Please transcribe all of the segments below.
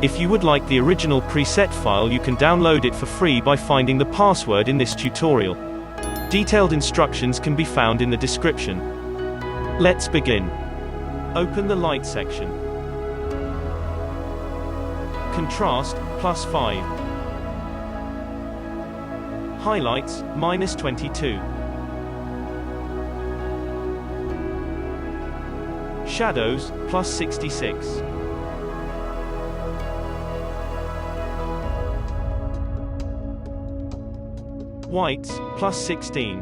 If you would like the original preset file, you can download it for free by finding the password in this tutorial. Detailed instructions can be found in the description. Let's begin. Open the light section. Contrast, +5. Highlights, -22. Shadows, +66. Whites, +16.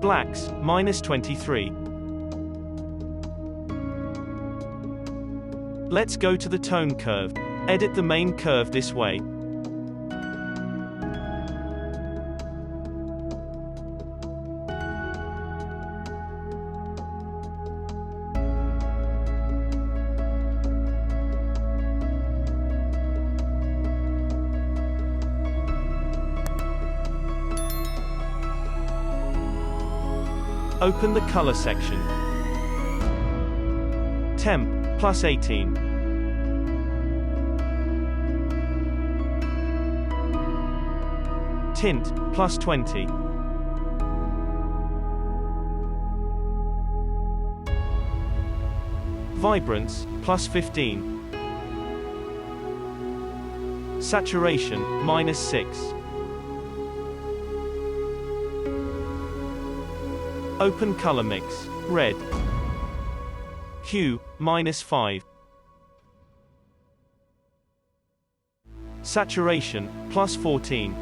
Blacks, -23. Let's go to the tone curve. Edit the main curve this way. Open the color section. Temp, +18. Tint, +20. Vibrance, +15. Saturation, -6. Open color mix. Red. Hue, -5. Saturation, +14.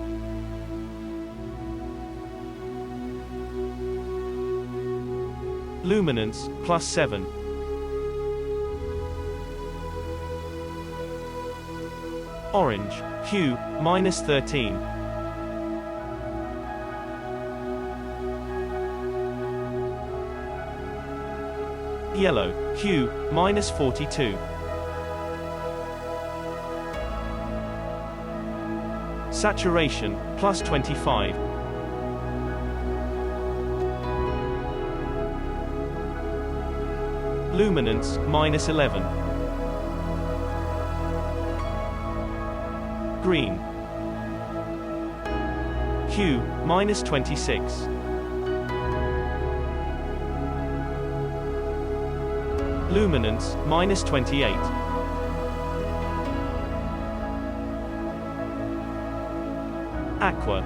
Luminance, +7. Orange. Hue, -13. Yellow. Hue, -42. Saturation, +25. Luminance, -11. Green. Hue, -26. Luminance, -28. Aqua.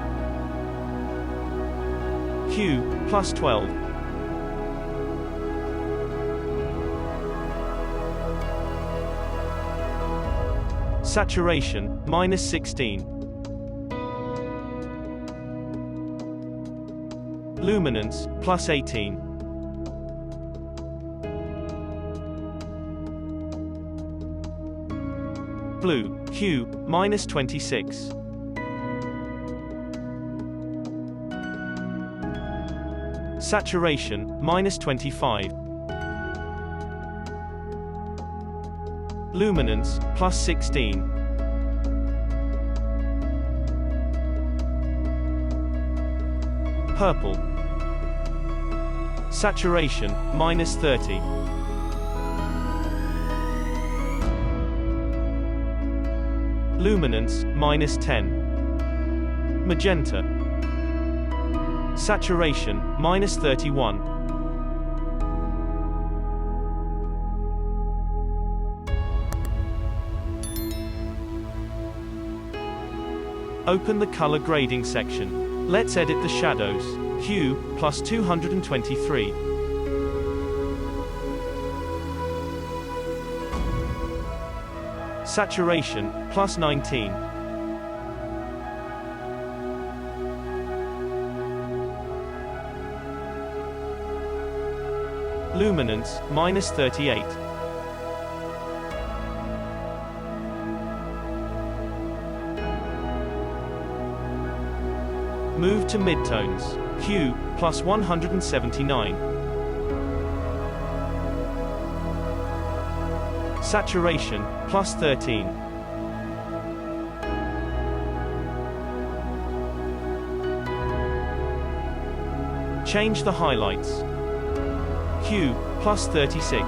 Hue, +12. Saturation, -16. Luminance, +18. Blue. Hue, -26. Saturation, -25. Luminance, +16. Purple. Saturation, -30. Luminance, -10. Magenta. Saturation, -31. Open the color grading section. Let's edit the shadows. Hue, +223. Saturation, +19. Luminance, -38. Move to midtones. Hue, +179. Saturation, +13. Change the highlights. Hue, plus 36.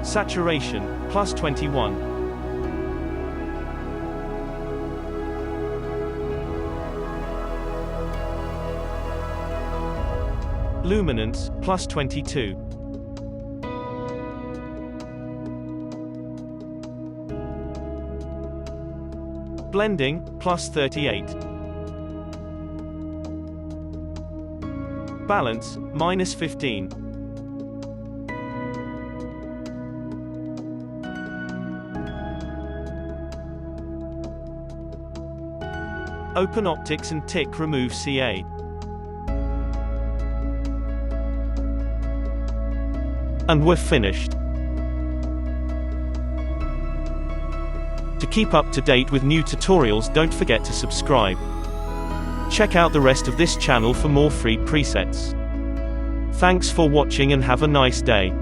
Saturation, plus 21. Luminance, plus 22. Blending, plus 38. Balance, minus 15. Open Optics and tick Remove CA. And we're finished. To keep up to date with new tutorials, don't forget to subscribe. Check out the rest of this channel for more free presets. Thanks for watching and have a nice day.